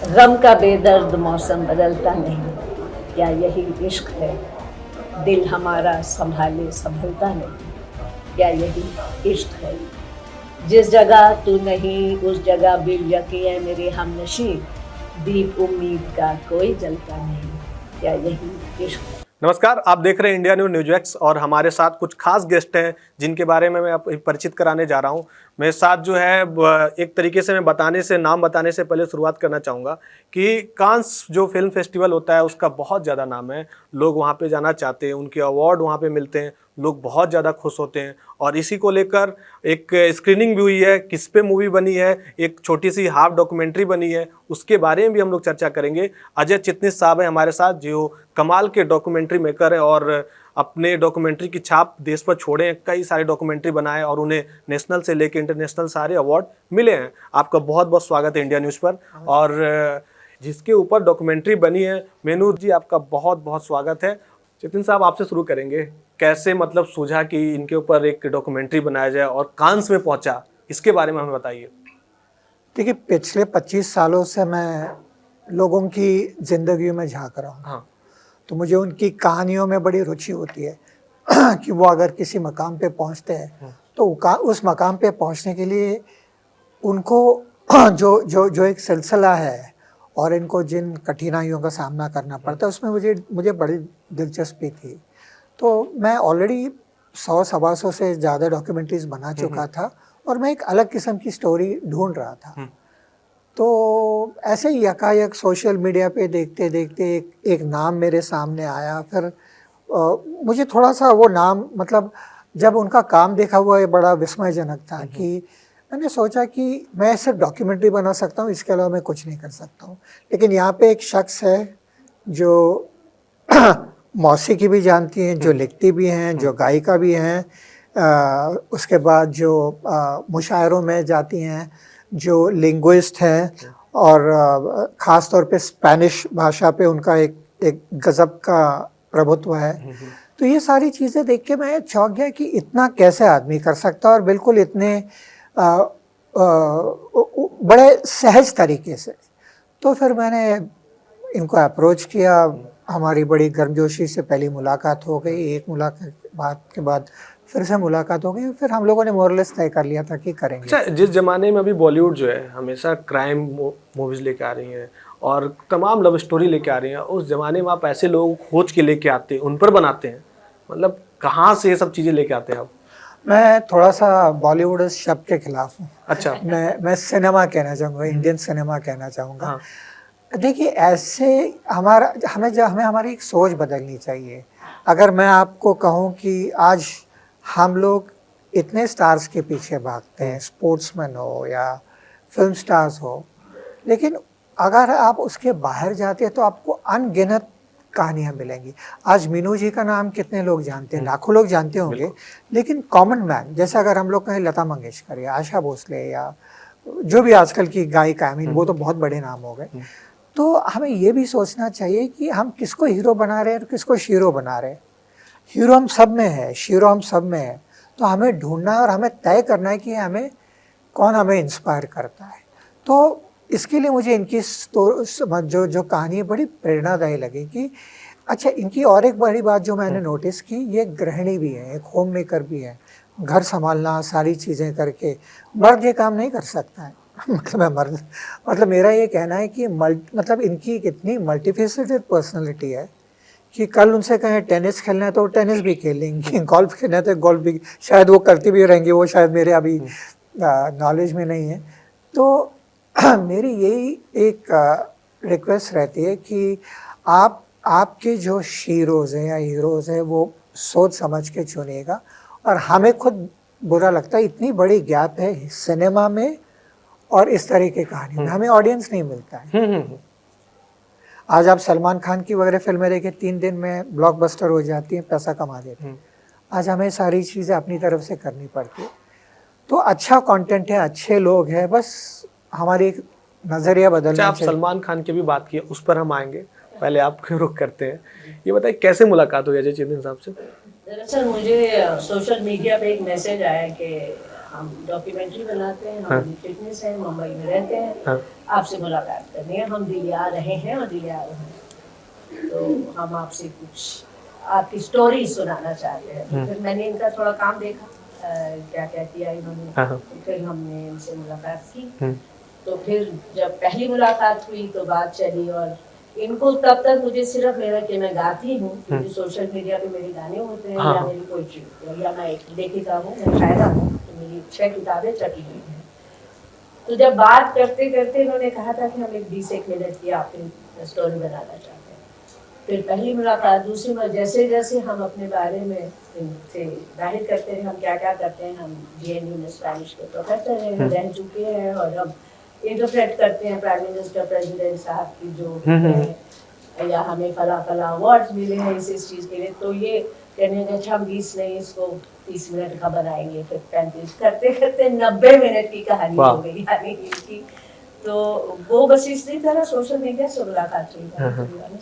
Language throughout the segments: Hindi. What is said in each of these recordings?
गम का बेदर्द मौसम बदलता नहीं, क्या यही इश्क है? दिल हमारा संभाले संभलता नहीं, क्या यही इश्क है? जिस जगह तू नहीं उस जगह बेयकी है मेरे हमनशी, दीप उम्मीद का कोई जलता नहीं, क्या यही इश्क है? नमस्कार, आप देख रहे हैं इंडिया न्यूज़ न्यूज़ और हमारे साथ कुछ खास गेस्ट हैं जिनके बारे में मैं आप परिचित कराने जा रहा हूं। मेरे साथ जो है एक तरीके से मैं नाम बताने से पहले शुरुआत करना चाहूँगा कि कांस जो फिल्म फेस्टिवल होता है उसका बहुत ज़्यादा नाम है। लोग वहां पे जाना चाहते हैं, उनके अवार्ड वहां पे मिलते हैं, लोग बहुत ज़्यादा खुश होते हैं और इसी को लेकर एक स्क्रीनिंग भी हुई है, किस पे मूवी बनी है, एक छोटी सी हाफ डॉक्यूमेंट्री बनी है, उसके बारे में भी हम लोग चर्चा करेंगे। अजय चिटनिस साहब हैं हमारे साथ, जो कमाल के डॉक्यूमेंट्री मेकर हैं और अपने डॉक्यूमेंट्री की छाप देश पर छोड़े हैं, कई सारे डॉक्यूमेंट्री बनाए और उन्हें नेशनल से लेकर इंटरनेशनल सारे अवार्ड मिले हैं। आपका बहुत बहुत स्वागत है इंडिया न्यूज़ पर। और जिसके ऊपर डॉक्यूमेंट्री बनी है, मेनू जी आपका बहुत बहुत स्वागत है। चितिन साहब, आपसे शुरू करेंगे। कैसे मतलब सूझा कि इनके ऊपर एक डॉक्यूमेंट्री बनाया जाए और कांस में पहुंचा, इसके बारे में हमें बताइए। देखिए, पिछले 25 सालों से मैं लोगों की ज़िंदगी में झांक रहा हूँ। हाँ। तो मुझे उनकी कहानियों में बड़ी रुचि होती है कि वो अगर किसी मकाम पे पहुँचते हैं तो उस मकाम पे पहुँचने के लिए उनको जो जो जो एक सिलसिला है और इनको जिन कठिनाइयों का सामना करना पड़ता है, उसमें मुझे बड़ी दिलचस्पी थी। तो मैं ऑलरेडी 100-125 से ज़्यादा डॉक्यूमेंट्रीज बना चुका था और मैं एक अलग किस्म की स्टोरी ढूंढ रहा था। तो ऐसे ही यकायक सोशल मीडिया पे देखते देखते एक नाम मेरे सामने आया। फिर मुझे थोड़ा सा वो नाम, मतलब जब उनका काम देखा हुआ ये बड़ा विस्मयजनक था कि मैंने सोचा कि मैं सिर्फ डॉक्यूमेंट्री बना सकता हूँ, इसके अलावा मैं कुछ नहीं कर सकता हूँ। लेकिन यहाँ पे एक शख्स है जो मौसीकी भी जानती हैं, जो लिखती भी हैं, जो गायिका भी हैं, उसके बाद जो मुशायरों में जाती हैं, जो लिंग्विस्ट हैं और ख़ास तौर पे स्पेनिश भाषा पे उनका एक गज़ब का प्रभुत्व है। तो ये सारी चीज़ें देख के मैं चौंक गया कि इतना कैसे आदमी कर सकता है और बिल्कुल इतने बड़े सहज तरीके से। तो फिर मैंने इनको अप्रोच किया। हमारी बड़ी गर्मजोशी से पहली मुलाकात हो गई। एक मुलाकात के बाद फिर से मुलाकात हो गई। फिर हम लोगों ने मोरलेस तय कर लिया था कि करेंगे। अच्छा, जिस ज़माने में अभी बॉलीवुड जो है हमेशा क्राइम मूवीज़ लेके आ रही हैं और तमाम लव स्टोरी लेके आ रही हैं, उस ज़माने में आप ऐसे लोग खोज के लेके आते हैं, उन पर बनाते हैं, मतलब कहाँ से ये सब चीज़ें लेके आते हैं आप? मैं थोड़ा सा बॉलीवुड शब्द के खिलाफ हूँ। अच्छा। मैं सिनेमा कहना चाहूँगा, इंडियन सिनेमा कहना चाहूँगा। हाँ। देखिए, ऐसे हमें हमारी एक सोच बदलनी चाहिए। अगर मैं आपको कहूँ कि आज हम लोग इतने स्टार्स के पीछे भागते हैं, स्पोर्ट्समैन हो या फिल्म स्टार्स हो, लेकिन अगर आप उसके बाहर जाते हैं तो आपको अनगिनत कहानियाँ मिलेंगी। आज मीनू जी का नाम कितने लोग जानते हैं? लाखों लोग जानते होंगे। लेकिन कॉमन मैन, जैसे अगर हम लोग कहें लता मंगेशकर या आशा भोसले या जो भी आजकल की गायिका, आई मीन वो तो बहुत बड़े नाम हो गए। तो हमें ये भी सोचना चाहिए कि हम किसको हीरो बना रहे हैं और किसको शीरो बना रहे हैं। हीरो हम सब में है, शीरो हम सब में है। तो हमें ढूंढना है और हमें तय करना है कि कौन हमें इंस्पायर करता है। तो इसके लिए मुझे इनकी जो कहानी है बड़ी प्रेरणादायी लगी कि अच्छा, इनकी और एक बड़ी बात जो मैंने नोटिस की, ये गृहिणी भी है, एक होम मेकर भी है। घर संभालना, सारी चीज़ें करके, मर्द ये काम नहीं कर सकता है। मतलब मेरा ये कहना है कि मतलब इनकी कितनी मल्टीफेसेटेड पर्सनैलिटी है कि कल उनसे कहें टेनिस खेलना है तो टेनिस भी खेल लेंगी, गोल्फ खेलना है तो गोल्फ भी शायद वो करती भी रहेंगी। वो शायद मेरे अभी नॉलेज में नहीं है। तो मेरी यही एक रिक्वेस्ट रहती है कि आपके जो शीरोज़ हैं या हीरोज़ हैं वो सोच समझ के चुनिएगा। और हमें खुद बुरा लगता है, इतनी बड़ी गैप है सिनेमा में और इस तरह की कहानी में, हमें ऑडियंस नहीं मिलता है। आज आप सलमान खान की वगैरह फिल्में देखें, 3 दिन में ब्लॉकबस्टर हो जाती हैं, पैसा कमा देते हैं। आज हमें सारी चीज़ें अपनी तरफ से करनी पड़ती है। तो अच्छा कंटेंट है, अच्छे लोग हैं, बस हमारी एक नज़रिया बदलना चाहिए। आप सलमान खान की भी बात की, उस पर हम आएंगे, पहले आप रुक करते हैं। ये बताइए कैसे मुलाकात हुई अजय चिटनिस साहब से? दरअसल मुझे सोशल मीडिया पे एक मैसेज आया कि हम डॉक्यूमेंट्री बनाते हैं, हमारी फिटनेस है, मुंबई में रहते हैं, आपसे मुलाकात करनी है, हम दिल्ली आ रहे हैं और दिल्ली आ रहे हैं, तो हम आपसे कुछ आपकी स्टोरी सुनाना चाहते हैं। तो फिर मैंने इनका थोड़ा काम देखा, क्या क्या किया इन्होंने, फिर हमने इनसे मुलाकात की। तो फिर जब पहली मुलाकात हुई तो बात चली, और इनको तब तक मुझे सिर्फ मेरा कि मैं गाती हूँ, क्योंकि सोशल मीडिया पे मेरे गाने होते हैं, या मेरी पोइट्री होती है, या मैं एक लेखिका हूँ, मैं शायरा हूँ, तो मेरी 6 किताबें छपी हुई हैं। तो जब बात करते करते इन्होंने कहा था कि हम एक 20 मिनट की आपकी स्टोरी बनाना चाहते हैं। फिर पहली मुलाकात, दूसरी मुलाकात, जैसे जैसे हम अपने बारे में इनसे जाहिर करते हैं हम क्या क्या करते हैं, हम JNU में स्पेनिश के प्रोफेसर हैं, रह चुके हैं, और हम इंटरप्रेट करते हैं प्राइम मिनिस्टर प्रेसिडेंट साहब की जो है, या हमें फला अवार्ड्स मिले हैं इस चीज़ के लिए। तो ये कहने का अच्छा हम 20 नहीं, इसको 30 मिनट का बनाएंगे, फिर 35, करते करते 90 मिनट की कहानी हो गई यानी इनकी। तो वो बस इसी तरह सोशल मीडिया से मुलाकात हुई।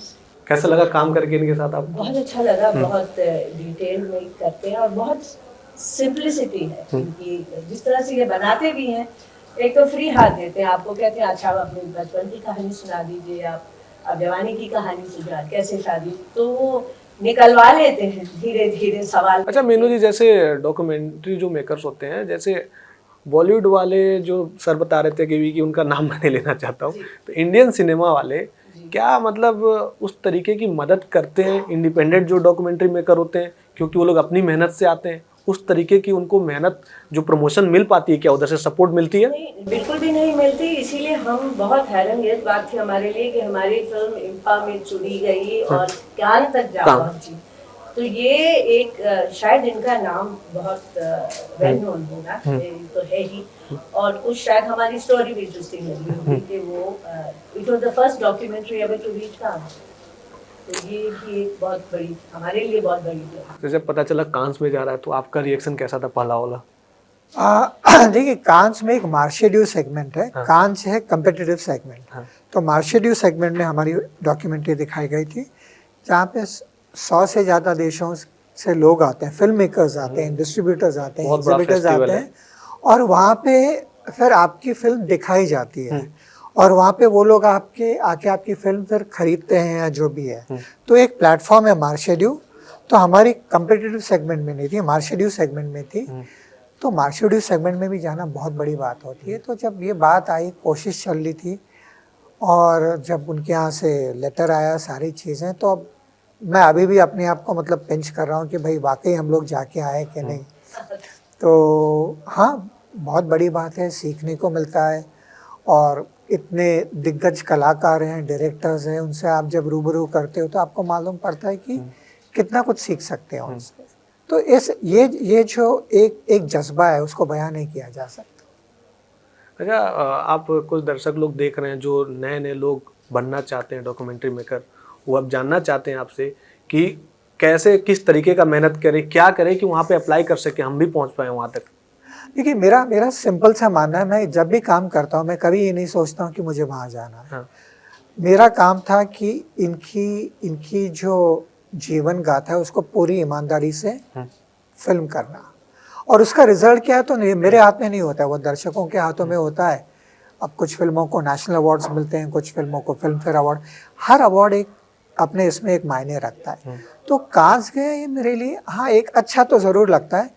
कैसा लगा काम करके इनके साथ आपको? बहुत अच्छा लगा, बहुत डिटेल में करते हैं, और बहुत सिंपलिसिटी है इनकी, जिस तरह से ये बनाते भी हैं। एक तो फ्री हाथ देते हैं आपको, कहते हैं अच्छा आप अपनी बचपन की कहानी सुना दीजिए, आप जवानी की कहानी सुना, कैसे शादी, तो वो निकलवा लेते हैं धीरे धीरे सवाल। अच्छा मीनू जी, जैसे डॉक्यूमेंट्री जो मेकर्स होते हैं, जैसे बॉलीवुड वाले जो सर बता रहे थे कि उनका नाम मैं नहीं लेना चाहता हूँ, तो इंडियन सिनेमा वाले क्या मतलब उस तरीके की मदद करते हैं इंडिपेंडेंट जो डॉक्यूमेंट्री मेकर होते हैं, क्योंकि वो लोग अपनी मेहनत से आते हैं, उस तरीके की उनको मेहनत जो प्रमोशन मिल पाती है, क्या उधर से सपोर्ट मिलती है? नहीं, बिल्कुल भी नहीं मिलती। इसीलिए हम बहुत हैरानगेज बात थी हमारे लिए कि हमारी फिल्म इम्फा में चुनी गई और कान तक जा पहुंची। तो ये एक शायद इनका नाम बहुत वेल नोन होगा, तो है ही, और कुछ शायद हमारी स्टोरी भी इंटरेस्टिंग लगी होगी कि वो it was the first documentary ever to reach Cannes. तो ये भी एक बहुत बड़ी, हमारे लिए बहुत बड़ी बात। जैसे पता चला कांस में जा रहा है, तो आपका रिएक्शन कैसा था पहला वाला? देखिए, कांस में एक मार्शेड्यू सेगमेंट है, कांस है कम्पिटिटिव सेगमेंट। तो मार्शेड्यू सेगमेंट में हमारी डॉक्यूमेंट्री दिखाई गई थी, जहाँ पे 100 से ज़्यादा देशों से लोग आते हैं, फिल्म मेकर्स आते हैं, डिस्ट्रीब्यूटर्स आते हैं, एग्जिबिटर्स आते हैं, और वहाँ पे फिर आपकी फिल्म दिखाई जाती है, और वहाँ पे वो लोग आके आपकी फिल्म फिर खरीदते हैं या जो भी है। तो एक प्लेटफॉर्म है मार्शेड्यू। तो हमारी कम्पिटिटिव सेगमेंट में नहीं थी, मार्शेड्यू सेगमेंट में थी। तो मार्शेड्यू सेगमेंट में भी जाना बहुत बड़ी बात होती है। तो जब ये बात आई, कोशिश चल रही थी, और जब उनके यहाँ से लेटर आया, सारी चीज़ें, तो अब मैं अभी भी अपने आप को मतलब पिंच कर रहा हूँ कि भाई वाकई हम लोग जाके आए कि नहीं। तो हाँ, बहुत बड़ी बात है, सीखने को मिलता है, और इतने दिग्गज कलाकार हैं, डायरेक्टर्स हैं, उनसे आप जब रूबरू करते हो तो आपको मालूम पड़ता है कि कितना कुछ सीख सकते हैं उनसे। तो ये जो एक जज्बा है, उसको बयान नहीं किया जा सकता। अच्छा, आप कुछ दर्शक लोग देख रहे हैं जो नए नए लोग बनना चाहते हैं डॉक्यूमेंट्री मेकर, वो अब जानना चाहते हैं आपसे कि कैसे, किस तरीके का मेहनत करें, क्या करें कि वहाँ पे अप्लाई कर सके, हम भी पहुँच पाए वहाँ तक। देखिए, मेरा सिंपल सा मानना है, मैं जब भी काम करता हूँ मैं कभी ये नहीं सोचता हूँ कि मुझे वहाँ जाना है। मेरा काम था कि इनकी जो जीवन गाथा है उसको पूरी ईमानदारी से फिल्म करना, और उसका रिजल्ट क्या है तो मेरे हाथ में नहीं होता है, वो दर्शकों के हाथों में होता है। अब कुछ फिल्मों को नेशनल अवार्ड्स मिलते हैं, कुछ फिल्मों को फिल्म फेयर अवार्ड, हर अवार्ड एक अपने इसमें एक मायने रखता है। तो कांस गया ये मेरे लिए, हाँ, एक अच्छा तो ज़रूर लगता है,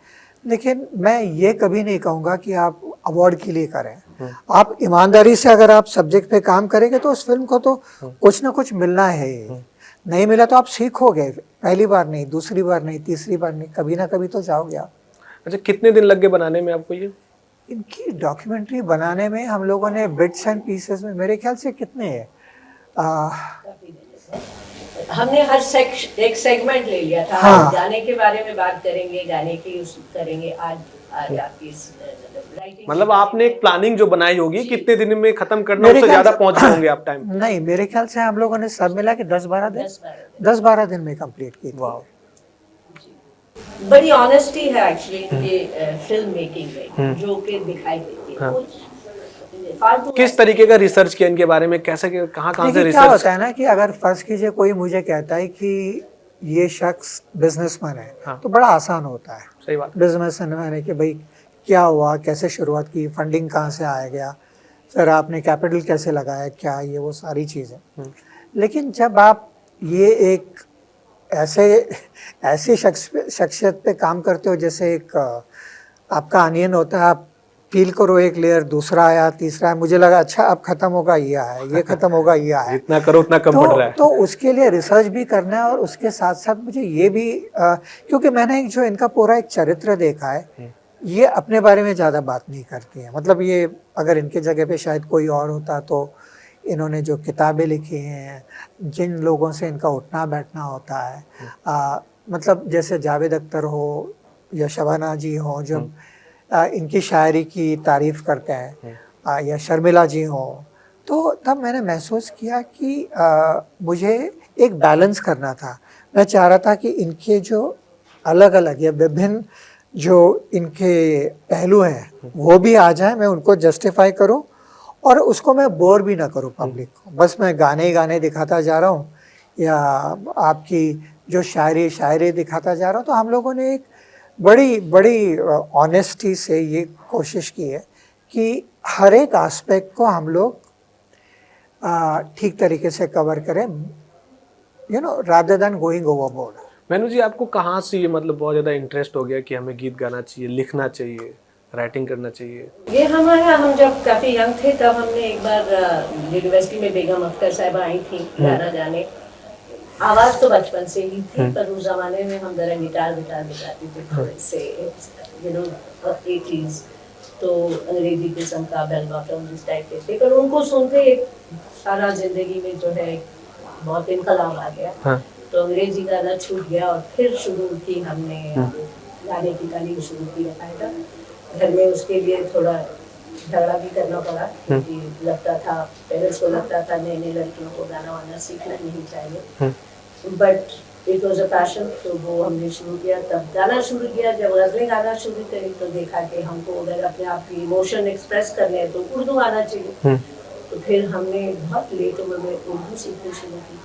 लेकिन मैं ये कभी नहीं कहूँगा कि आप अवार्ड के लिए करें। आप ईमानदारी से अगर आप सब्जेक्ट पे काम करेंगे तो उस फिल्म को तो कुछ ना कुछ मिलना है। नहीं मिला तो आप सीखोगे, पहली बार नहीं, दूसरी बार नहीं, तीसरी बार नहीं, कभी ना कभी तो जाओगे आप। अच्छा, कितने दिन लग गए बनाने में आपको ये? इनकी डॉक्यूमेंट्री बनाने में हम लोगों ने बिट्स एंड पीसेस में मेरे ख्याल से कितने हैं, हमने हर एक सेगमेंट ले लिया था। हाँ। गाने के बारे में बात करेंगे, गाने की करेंगे, आज आपकी मतलब आपने एक प्लानिंग जो बनाई होगी, कितने दिन में खत्म करना, उससे ज्यादा पहुंच जाओगे आप टाइम? नहीं, मेरे ख्याल से हम लोगों ने सब मिला के 10-12 दिन में कंप्लीट की। वाह, बड़ी ऑनेस्टी है एक्चुअली ये फिल्म मेकिंग में, जो कि दिखाई देती है। किस तरीके का रिसर्च किया इनके बारे में, कैसे, कहाँ से रिसर्च? क्या होता है ना कि अगर फर्ज कीजिए कोई मुझे कहता है कि ये शख्स बिजनेसमैन है, तो बड़ा आसान होता है। सही बात। बिजनेसमैन है कि भाई क्या हुआ, कैसे शुरुआत की, फंडिंग कहाँ से आया गया, फिर आपने कैपिटल कैसे लगाया, क्या ये वो सारी चीज़ें। लेकिन जब आप ये एक ऐसी शख्सियत पे काम करते हो जैसे एक आपका अनियन होता है, आप पील करो एक लेयर, दूसरा आया, तीसरा आया, मुझे लगा अच्छा अब खत्म होगा ये आया, ये खत्म होगा ये आया। जितना करो उतना कम पड़ रहा है। तो उसके लिए रिसर्च भी करना है और उसके साथ साथ मुझे ये भी क्योंकि मैंने एक जो इनका पूरा एक चरित्र देखा है, ये अपने बारे में ज़्यादा बात नहीं करती है। मतलब ये अगर इनके जगह पे शायद कोई और होता तो इन्होंने जो किताबें लिखी हैं, जिन लोगों से इनका उठना बैठना होता है, मतलब जैसे जावेद अख्तर हो या शबाना जी हो, जब इनकी शायरी की तारीफ़ करते हैं, या शर्मिला जी हो, तो तब मैंने महसूस किया कि मुझे एक बैलेंस करना था। मैं चाह रहा था कि इनके जो अलग अलग या विभिन्न जो इनके पहलू हैं वो भी आ जाए, मैं उनको जस्टिफाई करूं और उसको मैं बोर भी ना करूं पब्लिक को। बस मैं गाने ही गाने दिखाता जा रहा हूं या आपकी जो शायरी दिखाता जा रहा हूं। तो हम लोगों ने एक बड़ी ऑनेस्टी से ये कोशिश की है कि हर एक एस्पेक्ट को हम लोग ठीक तरीके से कवर करें, रादर देन गोइंग ओवरबोर्ड। मैनू जी, आपको कहाँ से ये मतलब बहुत ज़्यादा इंटरेस्ट हो गया कि हमें गीत गाना चाहिए, लिखना चाहिए, राइटिंग करना चाहिए? ये हम जब काफ़ी यंग थे तब हमने एक बार यूनिवर्सिटी में बेगम अख्तर साहिबा आई थी गाना गाने। आवाज़ तो बचपन से ही थी, पर उस ज़माने में हम ज़रा गिटार बजाती थे थोड़े से 80s, तो अंग्रेजी किस्म का बेल बॉटम इस टाइप के थे। पर उनको सुनते एक सारा ज़िंदगी में जो है बहुत इनकलाब आ गया। तो अंग्रेजी गाना छूट गया और फिर शुरू की हमने गाने की तालीम शुरू की। रखाया घर में उसके लिए थोड़ा झगड़ा भी करना पड़ा, क्योंकि लगता था पेरेंट्स को लगता था नई नई लड़कियों को गाना वाना सीखना नहीं चाहिए, but it was a passion. तो वो हमने शुरू किया, तब गाना शुरू किया। जब गज़लें गाना शुरू करी तो देखा कि हमको अगर अपने आप की इमोशन एक्सप्रेस करने हैं तो उर्दू आना चाहिए। तो फिर हमने बहुत लेट उम्र में उर्दू सीखनी शुरू की,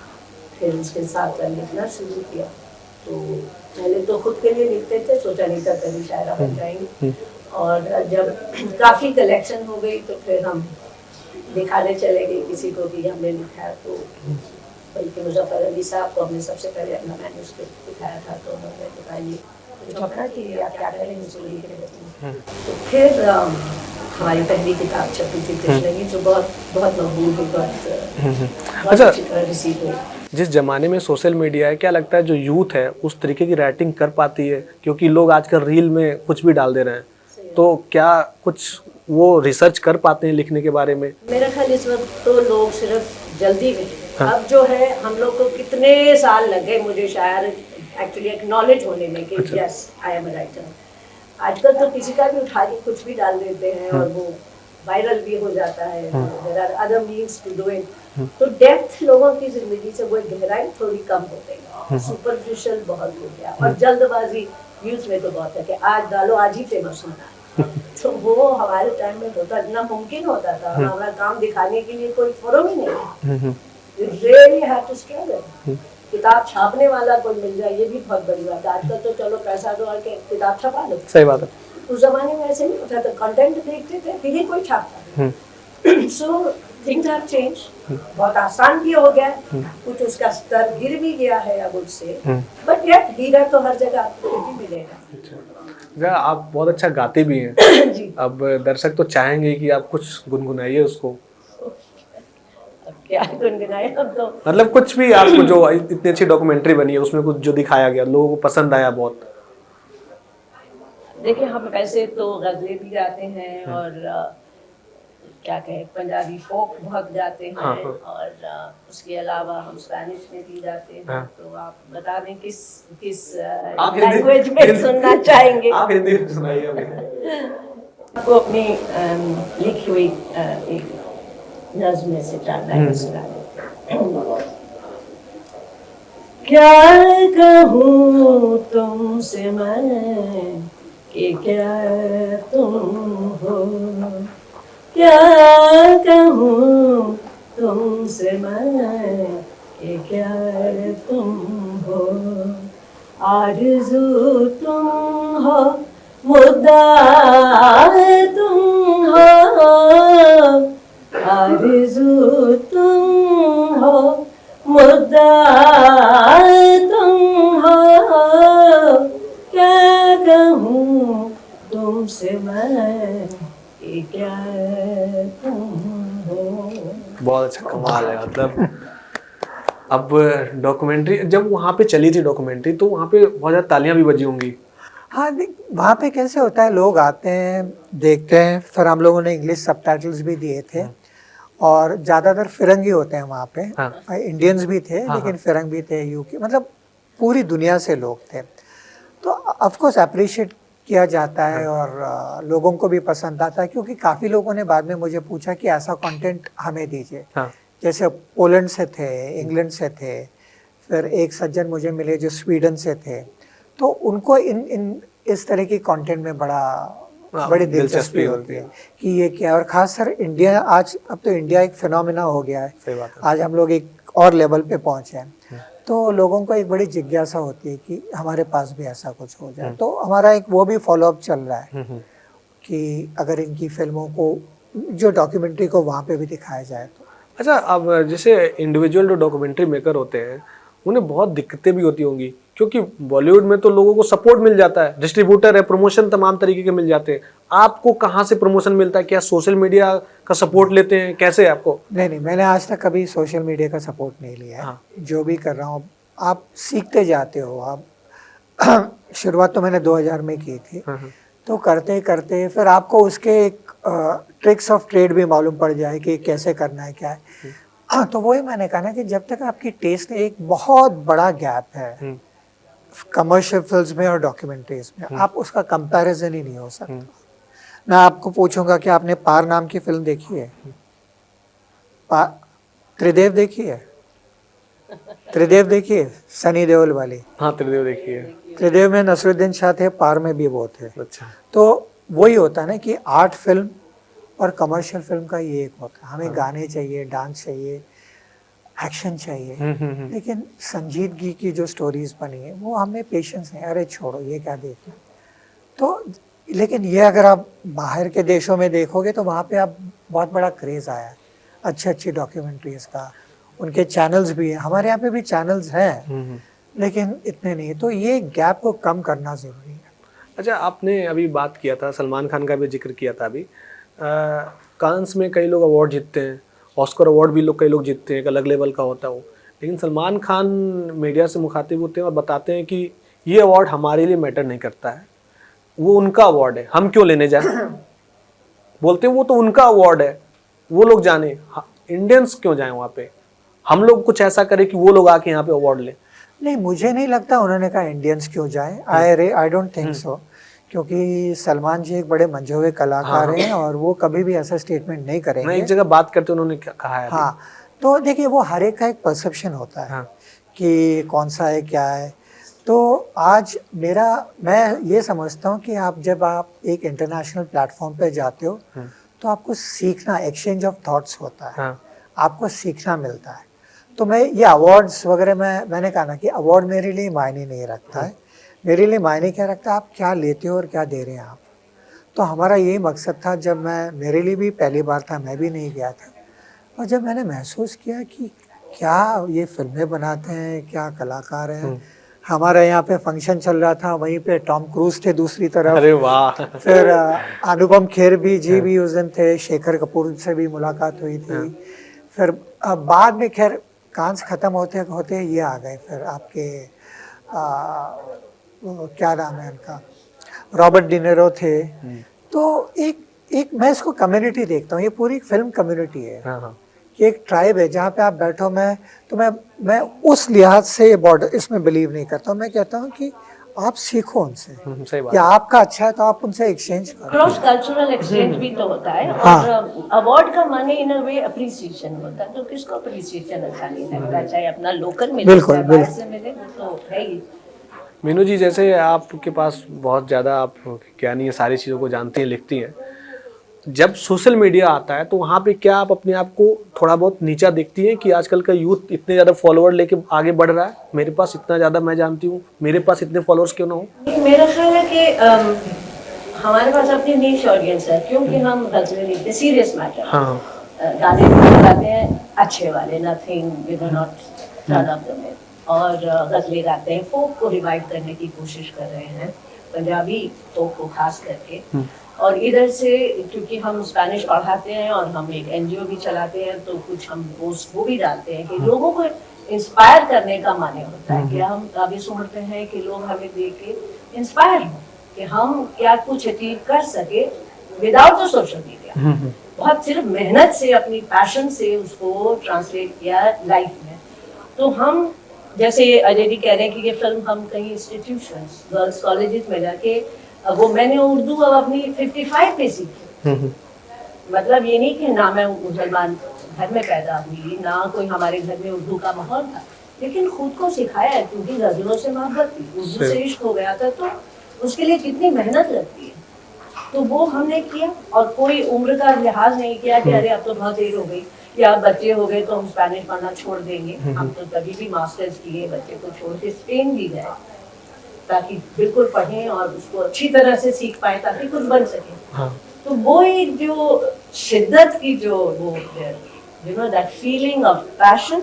फिर उसके साथ लिखना शुरू किया। तो पहले तो खुद के लिए लिखते थे, सोचा नहीं था कभी शायरा बन जाएंगे। और जब काफ़ी कलेक्शन हो गई तो फिर हम दिखाने चले गए किसी को कि हमने लिखा है। तो बल्कि मुजफ्फर अली साहब को हमने सबसे पहले अपना मैन्युस्क्रिप्ट दिखाया था, तो उन्होंने बताइए कुछ अपना कि आप क्या करेंगे, मुझे लिख के देते। तो फिर हमारी पहली किताब छपी थी कृष्ण की, जो बहुत बहुत मकबूल हुई, बहुत अच्छी तरह रिसीव हुई। जिस ज़माने में सोशल मीडिया है, क्या लगता है जो यूथ है उस तरीके की राइटिंग कर पाती है? क्योंकि लोग आजकल रील में कुछ भी डाल दे रहे हैं, तो क्या कुछ वो रिसर्च कर पाते हैं लिखने के बारे में? मेरा ख्याल इस वक्त तो लोग सिर्फ जल्दी में। अब जो है हम लोग को कितने साल लगे मुझे शायर एक्चुअली एक्नॉलेज होने में कि yes I am a writer. आजकल तो किसी का भी उठा के कुछ भी डाल देते हैं और वो वायरल भी हो जाता है। There are other means to do it. तो डेप्थ लोगों की जिंदगी से वो गहराई थोड़ी कम हो गई, सुपरफिशियल बहुत हो गया। और जल्दबाजी यूथ में तो बहुत है कि आज डालो आज ही फेमस होना। तो वो हमारे टाइम में होता इतना मुमकिन होता था, हमारा काम दिखाने के लिए कोई फोरम ही नहीं है। You really have to struggle। किताब छापने वाला कोई मिल जाए ये भी बहुत बड़ी बात है। आजकल तो चलो पैसा दो और किताब छपा दो। सही बात है। उस जमाने में ऐसे नहीं होता था, कंटेंट देखते थे फिर ही कोई छापता। सो थिंग्स हैव चेंज्ड, बहुत आसान भी हो गया, कुछ उसका स्तर गिर भी गया है अब उससे, बट यार हीरा तो हर जगह आपको भी मिलेगा। आप बहुत अच्छा गाते भी हैं। जी। अब दर्शक तो चाहेंगे कि आप कुछ गुनगुनाइए उसको। क्या गुनगुनाए अब तो, मतलब कुछ भी आपको जो इतनी अच्छी डॉक्यूमेंट्री बनी है उसमें कुछ जो दिखाया गया लोगों को पसंद आया बहुत। देखिए हम वैसे तो गजलें भी गाते हैं और क्या कहें पंजाबी फोक बहुत गाते हैं। और उसके अलावा हम स्पेनिश में भी गाते हैं। तो आप बता दें किस लैंग्वेज में सुनना चाहेंगे? आप हिंदी में सुनाइए हमें। आपको अपनी लिखी हुई एक नज़्म में से चार लाइन सुना दें। क्या कहूँ तुमसे मैं कि क्या तुम हो, क्या कहूँ तुमसे मैं कि क्या तुम हो। आरज़ू तुम हो मुद्दा तुम हो, आरज़ू तुम हो, मुद्दा तुम हो, क्या कहूँ तुमसे मैं कि क्या तुम हो। बहुत अच्छा, कमाल है। मतलब अब डॉक्यूमेंट्री जब वहाँ पे चली थी डॉक्यूमेंट्री, तो वहाँ पे बहुत ज़्यादा तालियां भी बजी होंगी। हाँ देख, वहाँ पे कैसे होता है, लोग आते हैं देखते हैं, फिर हम लोगों ने इंग्लिश सबटाइटल्स भी दिए थे और ज़्यादातर फिरंगी होते हैं वहाँ पे। हाँ। इंडियंस भी थे हाँ, लेकिन फिरंग भी थे, यूके, मतलब पूरी दुनिया से लोग थे। तो ऑफ कोर्स अप्रिशिएट किया जाता है और लोगों को भी पसंद आता है, क्योंकि काफ़ी लोगों ने बाद में मुझे पूछा कि ऐसा कंटेंट हमें दीजिए। हाँ। जैसे पोलैंड से थे, इंग्लैंड से थे, फिर एक सज्जन मुझे मिले जो स्वीडन से थे, तो उनको इन इस तरह की कंटेंट में बड़ी दिलचस्पी होती है कि ये क्या है। और खास कर इंडिया, आज अब तो इंडिया एक फिनोमिना हो गया है। सही बात है। आज हम लोग एक और लेवल पे पहुंचे हैं, तो लोगों को एक बड़ी जिज्ञासा होती है कि हमारे पास भी ऐसा कुछ हो जाए। तो हमारा एक वो भी फॉलोअप चल रहा है कि अगर इनकी फिल्मों को, जो डॉक्यूमेंट्री को वहाँ पे भी दिखाया जाए तो। अच्छा, अब जैसे इंडिविजुअल जो डॉक्यूमेंट्री मेकर होते हैं उन्हें बहुत दिक्कतें भी होती होंगी, क्योंकि बॉलीवुड में तो लोगों को सपोर्ट मिल जाता है, डिस्ट्रीब्यूटर है, प्रमोशन तमाम तरीके के मिल जाते हैं। आपको कहाँ से प्रमोशन मिलता है? क्या सोशल मीडिया का सपोर्ट लेते हैं? कैसे है आपको? नहीं, मैंने आज तक कभी सोशल मीडिया का सपोर्ट नहीं लिया है। हाँ। जो भी कर रहा हूँ, आप सीखते जाते हो। आप शुरुआत तो मैंने 2000 में की थी, तो करते करते फिर आपको उसके एक ट्रिक्स ऑफ ट्रेड भी मालूम पड़ जाए कि कैसे करना है, क्या है। हाँ, तो वही मैंने कहा ना कि जब तक आपकी टेस्ट में, एक बहुत बड़ा गैप है कमर्शियल फिल्म्स में और डॉक्यूमेंट्रीज में, आप उसका कंपैरिजन ही नहीं हो सकता। मैं आपको पूछूंगा कि आपने पार नाम की फिल्म देखी है? त्रिदेव देखी है? त्रिदेव देखी है, सनी देओल वाली? हाँ, त्रिदेव देखी है। त्रिदेव में नसरुद्दीन शाह थे, पार में भी वो थे। अच्छा। तो वही होता है ना कि आर्ट फिल्म और कमर्शियल फिल्म का ये एक होता है। हमें गाने चाहिए, डांस चाहिए, एक्शन चाहिए, लेकिन संजीदगी की जो स्टोरीज बनी है वो हमें पेशेंस नहीं, अरे छोड़ो ये क्या देखना। तो लेकिन ये अगर आप बाहर के देशों में देखोगे तो वहाँ पे आप बहुत बड़ा क्रेज़ आया है अच्छी डॉक्यूमेंट्रीज का। उनके चैनल्स भी हैं, हमारे यहाँ पे भी चैनल्स हैं लेकिन इतने नहीं। तो ये गैप को कम करना ज़रूरी है। अच्छा, आपने अभी बात किया था, सलमान खान का भी जिक्र किया था अभी। कांस में कई लोग अवार्ड जीतते हैं, ऑस्कर अवार्ड भी कई लोग जीतते हैं, एक अलग लेवल का होता है वो। लेकिन सलमान खान मीडिया से मुखातिब होते हैं और बताते हैं कि ये अवार्ड हमारे लिए मैटर नहीं करता है, वो उनका अवार्ड है, हम क्यों लेने जाए। बोलते हैं वो तो उनका अवार्ड है, वो लोग जाने, इंडियंस क्यों जाएं वहाँ पे, हम लोग कुछ ऐसा करें कि वो लोग आके यहाँ पे अवार्ड लें। नहीं, मुझे नहीं लगता उन्होंने कहा इंडियंस क्यों जाए। आई डोंट थिंक सो, क्योंकि सलमान जी एक बड़े मंझे हुए कलाकार हैं और वो कभी भी ऐसा स्टेटमेंट नहीं करेंगे। एक जगह बात करते उन्होंने कहा है। हाँ, तो देखिए वो हर एक का एक परसेप्शन होता है कि कौन सा है, क्या है। तो आज मैं ये समझता हूँ कि जब आप एक इंटरनेशनल प्लेटफॉर्म पे जाते हो तो आपको सीखना, एक्सचेंज ऑफ थॉट्स होता है, आपको सीखना मिलता है। तो मैं ये अवार्ड्स वगैरह मैंने कहा ना कि अवार्ड मेरे लिए मायने नहीं रखता है। मेरे लिए मायने क्या रखता है, आप क्या लेते हो और क्या दे रहे हैं आप। तो हमारा यही मकसद था। जब मेरे लिए भी पहली बार था, मैं भी नहीं गया था, और जब मैंने महसूस किया कि क्या ये फिल्में बनाते हैं, क्या कलाकार हैं। हमारा यहाँ पे फंक्शन चल रहा था, वहीं पे टॉम क्रूज थे दूसरी तरफ। अरे वाह। फिर अनुपम खेर जी भी उस दिन थे, शेखर कपूर से भी मुलाकात हुई थी। फिर बाद में खैर कांस खत्म होते होते ये आ गए, फिर आपके क्या नाम है उनका, रॉबर्ट डिनेरो थे। तो एक मैं इसको कम्युनिटी देखता हूँ, ये पूरी फिल्म कम्युनिटी है कि एक ट्राइब है जहाँ पे आप बैठो। मैं उस लिहाज से बॉर्डर इसमें बिलीव नहीं करता हूँ। मैं कहता हूँ कि आप सीखो उनसे, कि आपका अच्छा है तो आप उनसे एक्सचेंज करो। क्रॉस कल्चरल एक्सचेंज भी तो होता है। और अवार्ड का माने इन अ वे अप्रिसिएशन होता है, तो किसको अप्रिसिएशन अच्छा नहीं लगता, चाहे अपना लोकल मिले चाहे बाहर से मिले, तो है ही। मीनू जी, जैसे आपके पास बहुत ज़्यादा आप ज्ञानी है, सारी चीज़ों को जानती हैं, लिखती हैं, जब सोशल मीडिया आता है तो वहाँ पे क्या आप अपने आप को थोड़ा बहुत नीचा देखती हैं कि आजकल का यूथ इतने ज़्यादा फॉलोअर लेके आगे बढ़ रहा है, मेरे पास इतना ज़्यादा मैं जानती हूँ, मेरे पास इतने फॉलोअर्स क्यों ना हो? मेरा ख्याल है कि हमारे पास अपनी नीश ऑडियंस है, क्योंकि हम गजलें लिखते सीरियस मैटर, हाँ गाने भी गाते हैं अच्छे वाले, nothing we do not turn up the myth, और गजलें गाते हैं, फोक को रिवाइव करने की कोशिश कर रहे हैं, पंजाबी फोक को खास करके। और इधर से क्योंकि हम स्पेनिश पढ़ाते हैं और हम एक एनजीओ भी चलाते हैं, तो कुछ हम वो भी डालते हैं कि लोगों को इंस्पायर करने का माने होता है कि हम अभी सोचते हैं कि लोग हमें देख के इंस्पायर हो कि हम क्या कुछ अचीव कर सके विदाउट द सोशल मीडिया। बहुत सिर्फ मेहनत से, अपनी पैशन से उसको ट्रांसलेट किया लाइफ में। तो हम जैसे अजय जी कह रहे हैं कि ये फिल्म हम कहीं इंस्टीट्यूशंस, गर्ल्स कॉलेजेस में जाके, वो मैंने उर्दू अब अपनी 55 पे सीखी। मतलब ये नहीं कि ना मैं मुसलमान घर में पैदा हुई, ना कोई हमारे घर में उर्दू का माहौल था, लेकिन खुद को सिखाया है, क्योंकि गजलों से मोहब्बत थी, उर्दू से इश्क हो गया था, तो उसके लिए कितनी मेहनत लगती है, तो वो हमने किया। और कोई उम्र का लिहाज नहीं किया कि अरे अब तो बहुत देर हो गई या बच्चे हो गए तो हम स्पेनिश पढ़ना छोड़ देंगे। हम तो कभी भी मास्टर्स किए, बच्चे को छोड़ के स्पेन भी गए ताकि बिल्कुल पढ़ें और उसको अच्छी तरह से सीख पाए ताकि कुछ बन सके। हाँ। तो वो एक जो शिद्दत की जो वो you know that feeling of passion,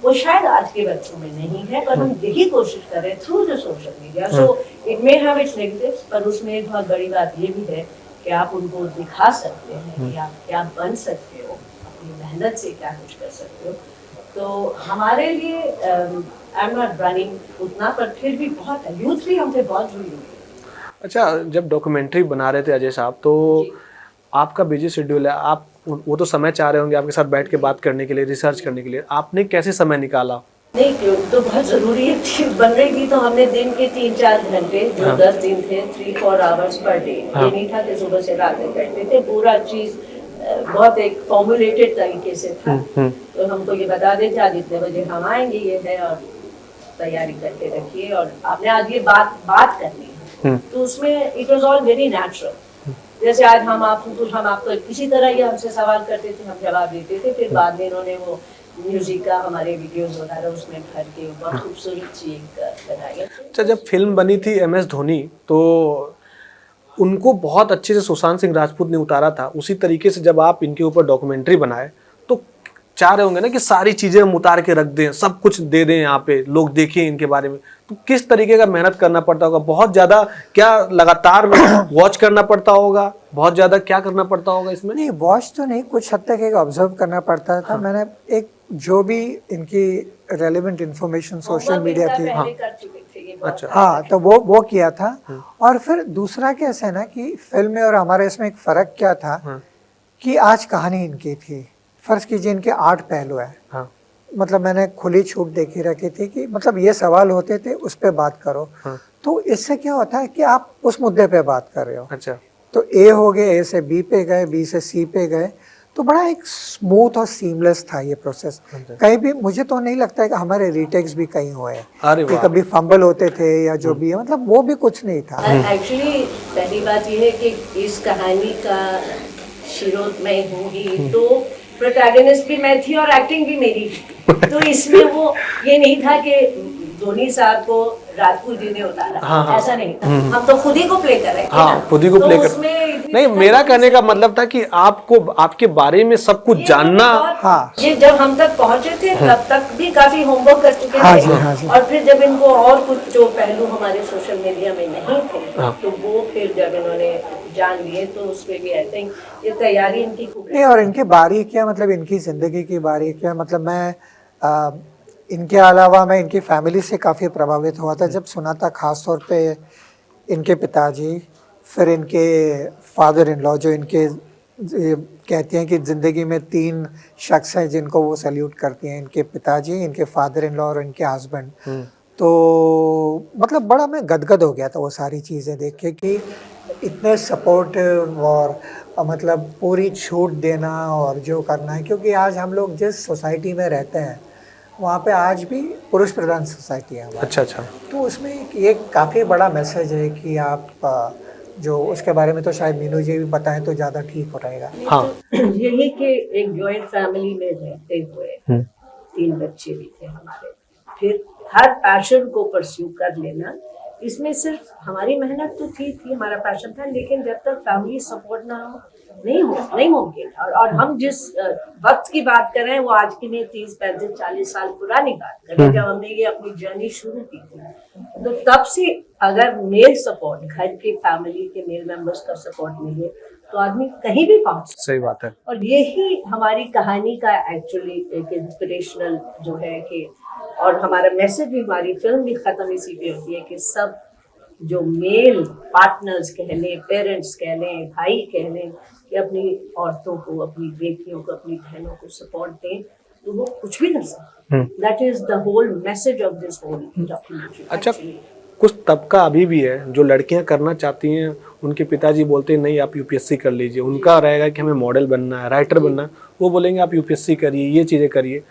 वो शायद आज के बच्चों में नहीं है, पर हम यही कोशिश कर रहे हैं through the social media. So it may have it's negatives, पर उसमें एक बहुत बड़ी बात ये भी है कि आप उनको दिखा सकते हैं कि आप क्या बन सकते हो, अपनी मेहनत से क्या कुछ कर सकते हो। तो हमारे लिए आई एम नॉट रनिंग उतना, पर फिर भी बहुत है, यूथ भी हमसे बहुत जुड़ी हुई है। अच्छा, जब डॉक्यूमेंट्री बना रहे थे अजय साहब, तो आपका बिजी शेड्यूल है, आप वो तो समय चाह रहे होंगे आपके साथ बैठ के बात करने के लिए, रिसर्च करने के लिए, आपने कैसे समय निकाला? नहीं, क्यों तो बहुत जरूरी है, चीज बन रही थी तो हमने दिन के 3-4 घंटे जो 10 दिन थे 3-4 आवर्स पर डे, ये नहीं था कि सुबह से रात तक बैठते थे, पूरा चीज बहुत एक फॉर्मुलेटेड तरीके से था। तो हमको ये बता देते आज इतने बजे हम आएंगे, ये है, और तैयारी करके रखिए, और आपने आज ये बात करनी है, तो उसमें it was all very natural. जैसे आज हम आपको किसी तरह ये हमसे सवाल करते थे, हम जवाब देते थे, फिर बाद में इन्होंने वो म्यूजिक का हमारे वीडियोस वगैरह उसमें भर के बहुत खूबसूरत चीज बनाई। अच्छा, जब फिल्म बनी थी MS धोनी, तो उनको बहुत अच्छे से सुशांत सिंह राजपूत ने उतारा था, उसी तरीके से जब आप इनके ऊपर डॉक्यूमेंट्री बनाए तो चाह रहे होंगे ना कि सारी चीजें हम उतार के रख दें, सब कुछ दे दें, यहाँ पे लोग देखें इनके बारे में, तो किस तरीके का मेहनत करना पड़ता होगा? बहुत ज्यादा क्या लगातार वॉच करना पड़ता होगा? बहुत ज्यादा क्या करना पड़ता होगा इसमें? नहीं, वॉच तो नहीं, कुछ हद तक एक ऑब्जर्व करना पड़ता था। मैंने एक जो भी इनकी रेलेवेंट इंफॉर्मेशन सोशल मीडिया थी, अच्छा, हाँ, तो वो किया था। और फिर दूसरा कैसे है ना कि फिल्म में और हमारे इसमें एक फ़र्क क्या था कि आज कहानी इनकी थी, फर्ज कीजिए इनके 8 पहलू है। हाँ। मतलब मैंने खुली छूट देखी रखी थी कि मतलब ये सवाल होते थे, उस पर बात करो। तो इससे क्या होता है कि आप उस मुद्दे पे बात कर रहे हो। अच्छा, तो ए हो गए, ए से बी पे गए, बी से सी पे गए, तो बड़ा एक स्मूथ और सीमलेस था ये प्रोसेस। कहीं भी मुझे तो नहीं लगता है कि हमारे रीटेक्स भी कहीं हुए हैं कि कभी फंबल होते थे या जो भी है, मतलब वो भी कुछ नहीं था। एक्चुअली पहली बात ये है कि इस कहानी का शीरोत मैं हूँ ही, तो प्रोटैगनिस्ट भी मैं थी और एक्टिंग भी मेरी थी, तो इसमें वो ये नहीं था कि धोनी साहब को राजपूत जी ने उतारा। हाँ, ऐसा नहीं था, हम तो खुद ही को प्ले कर रहे थे। हाँ, खुद ही को प्ले कर। नहीं, मेरा कहने का मतलब था कि आपको आपके बारे में सब कुछ जानना। हाँ, ये जब हम तक पहुंचे थे तब तक भी काफी होमवर्क कर चुके हाँ थे। जी, हाँ जी। और फिर जब इनको और कुछ जो पहलू हमारे सोशल मीडिया में नहीं थे, तो वो फिर जब इन्होंने जान लिए, तो उसमें भी आई थिंक ये तैयारी इनकी खूब नहीं, और इनकी बारीकियाँ, मतलब इनकी ज़िंदगी की बारीकियाँ, मतलब मैं इनके अलावा मैं इनकी फैमिली से काफ़ी प्रभावित हुआ था जब सुना था, ख़ास तौर पे इनके पिताजी, फिर इनके फादर इन लॉ, जो इनके कहती हैं कि ज़िंदगी में 3 शख्स हैं जिनको वो सैल्यूट करती हैं, इनके पिताजी, इनके फादर इन लॉ और इनके हस्बैंड। तो मतलब बड़ा मैं गदगद हो गया था वो सारी चीज़ें देख के कि इतने सपोर्टिव और मतलब पूरी छूट देना और जो करना है, क्योंकि आज हम लोग जिस सोसाइटी में रहते हैं वहाँ पे आज भी पुरुष प्रधान सोसाइटी है हमारी। अच्छा। तो उसमें ये काफ़ी बड़ा मैसेज है कि आप जो उसके बारे में तो शायद मीनू जी भी बताएं तो ज़्यादा ठीक हो रहेगा। हाँ, यही कि एक जॉइंट फैमिली में रहते हुए 3 बच्चे भी थे हमारे, फिर हर पैशन को परस्यू कर लेना इसमें सिर्फ हमारी मेहनत तो थी, हमारा पैशन था, लेकिन जब तक फैमिली सपोर्ट ना हो नहीं मुमकिन। और हम जिस वक्त की बात कर रहे हैं वो आज की नहीं, 30-35-40 साल पुरानी बात कर रहे हैं, जब हमने ये अपनी जर्नी शुरू की थी। तो तब से अगर मेल सपोर्ट, घर के फैमिली के मेल मेंबर्स का सपोर्ट मिले तो आदमी कहीं भी पहुंच सकता है। सही बात है। और यही हमारी कहानी का एक्चुअली एक इंस्पिरेशनल जो है कि, और हमारा मैसेज भी, हमारी फिल्म भी खत्म इसी पे होती है कि सब जो मेल पार्टनर्स कह लें, पेरेंट्स कह लें, भाई कह लें, कि अपनी औरतों को, अपनी बेटियों को, अपनी बहनों को सपोर्ट दें तो वो कुछ भी कर सकते हैं। That is the whole message of this whole documentary. अच्छा, कुछ तबका अभी भी है जो लड़कियां करना चाहती हैं, उनके पिताजी बोलते हैं नहीं आप यूपीएससी कर लीजिए, उनका रहेगा कि हमें मॉडल बनना है, राइटर बनना है, वो बोलेंगे आप यूपीएससी करिए, ये चीज़ें करिए,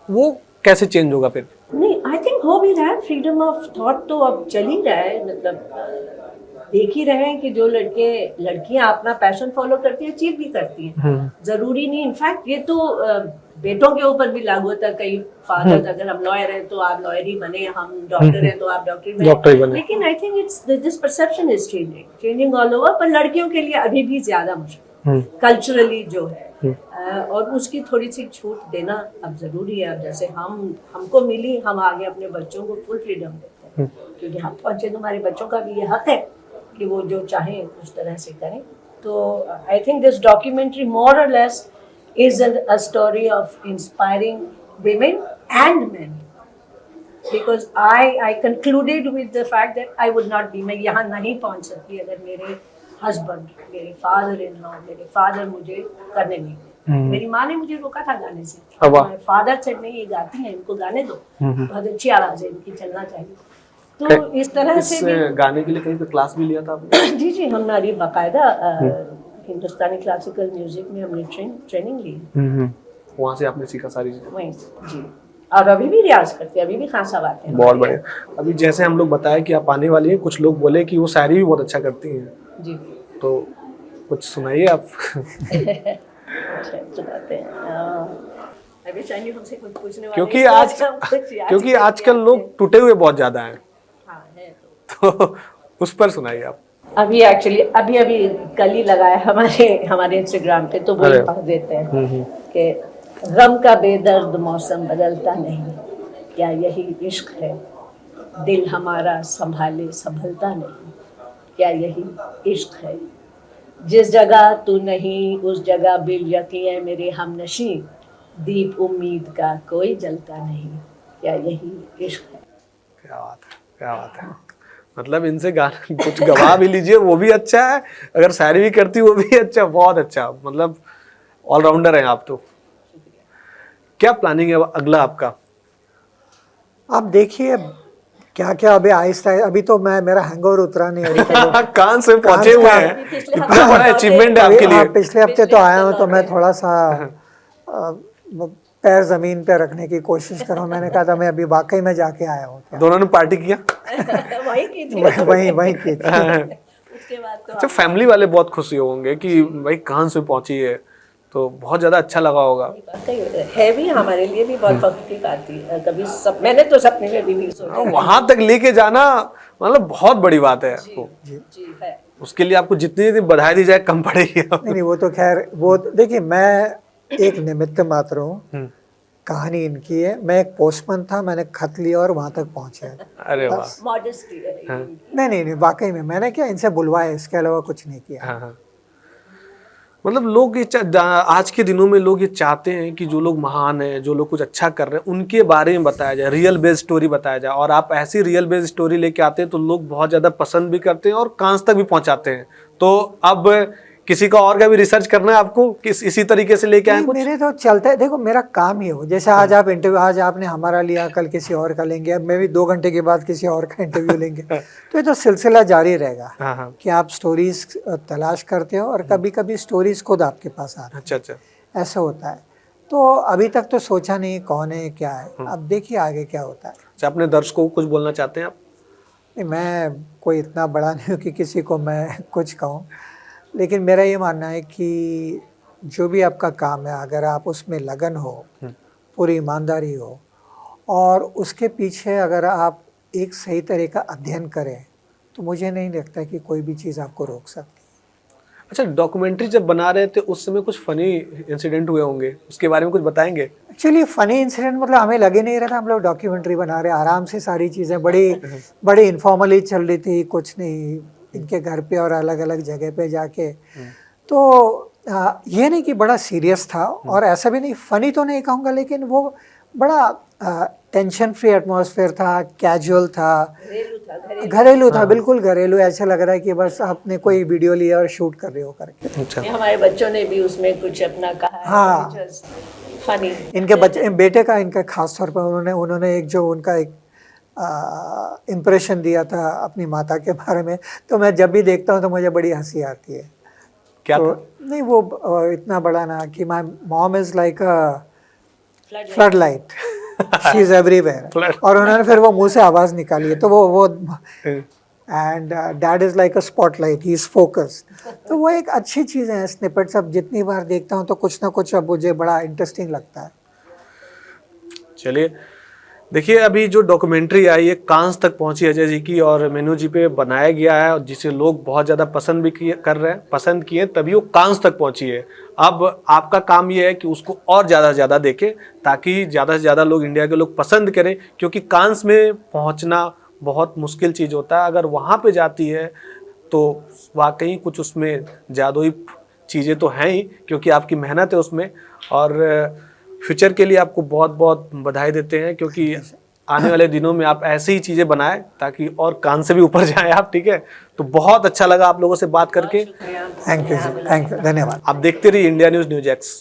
वो कैसे चेंज होगा फिर? नहीं, आई थिंक हो भी रहा है, फ्रीडम ऑफ थॉट तो अब चल ही रहा है। मतलब देख ही रहे हैं कि जो लड़कियां अपना पैशन फॉलो करती हैं, अचीव भी करती हैं। जरूरी नहीं, इनफैक्ट ये तो बेटों के ऊपर भी लागू होता है। कई फादर, अगर हम लॉयर हैं तो आप लॉयर ही बने, हम डॉक्टर हैं तो आप डॉक्टर बने। लेकिन I think it's this perception is changing all over, पर लड़कियों के लिए अभी भी ज्यादा मुश्किल कल्चरली जो है, और उसकी थोड़ी सी छूट देना अब जरूरी है। अब जैसे हमको मिली, हम आगे अपने बच्चों को फुल फ्रीडम देते हैं, क्योंकि हम पहुंचे तो हमारे बच्चों का भी ये हक है कि वो जो चाहें उस तरह से करें। तो आई थिंक दिस डॉक्यूमेंट्री मोर और less is a story of inspiring women and men, because I concluded with the fact that I would not be, मैं यहाँ नहीं पहुँच सकती अगर मेरे हस्बैंड, मेरे फादर इन लॉ, मेरे फादर मुझे करने नहीं देते। मेरी माँ ने मुझे रोका था गाने से, मेरे फादर सेड नहीं ये गाती हैं, इनको गाने दो, बहुत अच्छी आवाज़ है इनकी, चलना चाहिए। तो इस तरह से भी गाने के लिए कहीं पे क्लास भी लिया था आपने? जी, हमारी बाकायदा हिंदुस्तानी क्लासिकल म्यूजिक में हमने ट्रेनिंग ली। वहाँ से आपने सीखा सारी चीजें? वहीं जी, और अभी भी रियाज करते हैं, अभी भी खासा बात है। बहुत बढ़िया। अभी जैसे हम लोग बताया कि आप आने वाली हैं, कुछ लोग बोले कि वो शायरी भी बहुत अच्छा करती हैं जी, तो कुछ सुनाइए आप। अच्छा सुनाते हैं। अभी चाहिए हमसे कुछ पूछने वाले, क्योंकि आजकल लोग टूटे हुए बहुत ज्यादा हैं। हाँ, है तो उस पर सुनाइए आप। अभी एक्चुअली अभी कल ही लगाया हमारे इंस्टाग्राम पे, तो वही पढ़ देते हैं कि गम का बेदर्द मौसम बदलता नहीं, क्या यही इश्क है, दिल हमारा संभाले संभलता नहीं, क्या यही इश्क है, जिस जगह तू नहीं उस जगह बिल यकीन मेरे हमनशी, दीप उम्मीद का कोई जलता नहीं, क्या यही इश्क है। क्या बात है, क्या बात है। मतलब इनसे गाना कुछ गवा भी लीजिए, वो भी अच्छा है, अगर शायरी भी करती वो भी अच्छा, बहुत अच्छा। मतलब ऑलराउंडर हैं आप तो। क्या प्लानिंग है अगला आपका? आप देखिए क्या क्या अभी आहिस्ता है, अभी तो मेरा हैंगओवर उतरा नहीं अभी तक। कान से पहुंचे हुए हैं, इतना बड़ा अचीवमेंट है आपके लिए। पिछले हफ्ते तो आया हूँ तो मैं थोड़ा सा पैर जमीन पे रखने की कोशिश कर रहा हूँ। मैंने कहा था मैं अभी वाकई में जाके आया हूँ। दोनों ने पार्टी किया? वही की थी। वही की थी। उसके बाद तो अच्छा, फैमिली वाले बहुत खुशी होंगे कि भाई कान से पहुंची है, तो बहुत ज्यादा अच्छा लगा होगा। है भी, हमारे लिए भी बहुत फख्र की बात थी। कभी मैंने तो सपने में भी नहीं सोचा। वहां तक लेके जाना मतलब बहुत बड़ी बात है आपको। जी है। उसके लिए आपको जितनी बधाई दी जाए कम पड़ेगी। नहीं वो तो खैर, वो देखिए मैं एक निमित्त मात्र हूँ, कहानी इनकी है। मैं एक पोस्टमैन था, मैंने खत लिया और वहां तक पहुंचा। अरे वाह। मॉडेस्टी है। नहीं वाकई में मैंने क्या इनसे बुलवाया, इसके अलावा कुछ नहीं किया। हाँ। मतलब लोग ये आज के दिनों में लोग ये चाहते हैं कि जो लोग महान हैं, जो लोग कुछ अच्छा कर रहे हैं, उनके बारे में बताया जाए, रियल बेस्ड स्टोरी बताया जाए। और आप ऐसी रियल बेस्ड स्टोरी लेके आते हैं तो लोग बहुत ज़्यादा पसंद भी करते हैं और कांस तक भी पहुंचाते हैं। तो अब किसी का और का भी रिसर्च करना है आपको, किस इसी तरीके से लेके आए कुछ? मेरे तो चलता है, देखो मेरा काम ही हो। जैसे आज आप इंटरव्यू, आज आपने हमारा लिया, कल किसी और का लेंगे, अब मैं भी 2 घंटे के बाद किसी और का इंटरव्यू लेंगे। तो ये तो सिलसिला जारी रहेगा कि आप स्टोरीज तलाश करते हो और कभी कभी स्टोरीज खुद आपके पास आ रही है। अच्छा, ऐसा होता है। तो अभी तक तो सोचा नहीं कौन है क्या है, अब देखिए आगे क्या होता है। अच्छा, अपने दर्शकों को कुछ बोलना चाहते हैं आप? नहीं, मैं कोई इतना बड़ा नहीं हूँ कि किसी को मैं कुछ कहूँ, लेकिन मेरा ये मानना है कि जो भी आपका काम है, अगर आप उसमें लगन हो, पूरी ईमानदारी हो, और उसके पीछे अगर आप एक सही तरह का अध्ययन करें तो मुझे नहीं लगता कि कोई भी चीज़ आपको रोक सकती। अच्छा, डॉक्यूमेंट्री जब बना रहे थे उस समय कुछ फनी इंसिडेंट हुए होंगे, उसके बारे में कुछ बताएंगे? एक्चुअली फ़नी इंसिडेंट मतलब हमें लगे नहीं रहा था हम लोग डॉक्यूमेंट्री बना रहे हैं, आराम से सारी चीज़ें बड़ी इनफॉर्मली चल रही थी, कुछ नहीं इनके घर पे और अलग अलग जगह पे जाके। तो ये नहीं कि बड़ा सीरियस था, और ऐसा भी नहीं, फ़नी तो नहीं कहूँगा, लेकिन वो बड़ा टेंशन फ्री एटमॉस्फेयर था, कैजुअल था, घरेलू था, बिल्कुल घरेलू। ऐसा लग रहा है कि बस आपने कोई वीडियो लिया और शूट कर रहे हो करके। अच्छा, हमारे बच्चों ने भी उसमें कुछ अपना कहा है, हाँ। फनी। इनके बच्चे, बेटे का, इनका खास तौर पर उन्होंने एक जो उनका एक इम्प्रेशन दिया था अपनी माता के बारे में, तो मैं जब भी देखता हूँ तो मुझे बड़ी हंसी आती है। क्या तो था? नहीं, वो इतना बड़ा ना कि my mom is like a flood light, she is everywhere. और उन्होंने फिर वो मुंह से आवाज़ निकाली है, तो वो and dad is like a spotlight, he is focused. तो वो एक अच्छी चीज़ है। स्निपेट्स अब जितनी बार देखता हूँ तो कुछ ना कुछ अब मुझे बड़ा इंटरेस्टिंग लगता है। चलिए, देखिए अभी जो डॉक्यूमेंट्री आई है कांस तक पहुंची अजय जी की, और मेनू जी पे बनाया गया है, और जिसे लोग बहुत ज़्यादा पसंद भी कर रहे हैं, पसंद किए, तभी वो कांस तक पहुंची है। अब आपका काम ये है कि उसको और ज़्यादा से ज़्यादा देखें, ताकि ज़्यादा से ज़्यादा लोग, इंडिया के लोग पसंद करें, क्योंकि कांस में पहुंचना बहुत मुश्किल चीज़ होता है। अगर वहाँ पे जाती है तो वाकई कुछ उसमें जादुई चीज़ें तो हैं ही, क्योंकि आपकी मेहनत है उसमें। और फ्यूचर के लिए आपको बहुत बहुत बधाई देते हैं, क्योंकि आने वाले दिनों में आप ऐसी ही चीज़ें बनाएं ताकि और कान से भी ऊपर जाएं आप, ठीक है? तो बहुत अच्छा लगा आप लोगों से बात करके। थैंक यू, धन्यवाद। आप देखते रहिए इंडिया न्यूज़, न्यूज़ एक्स।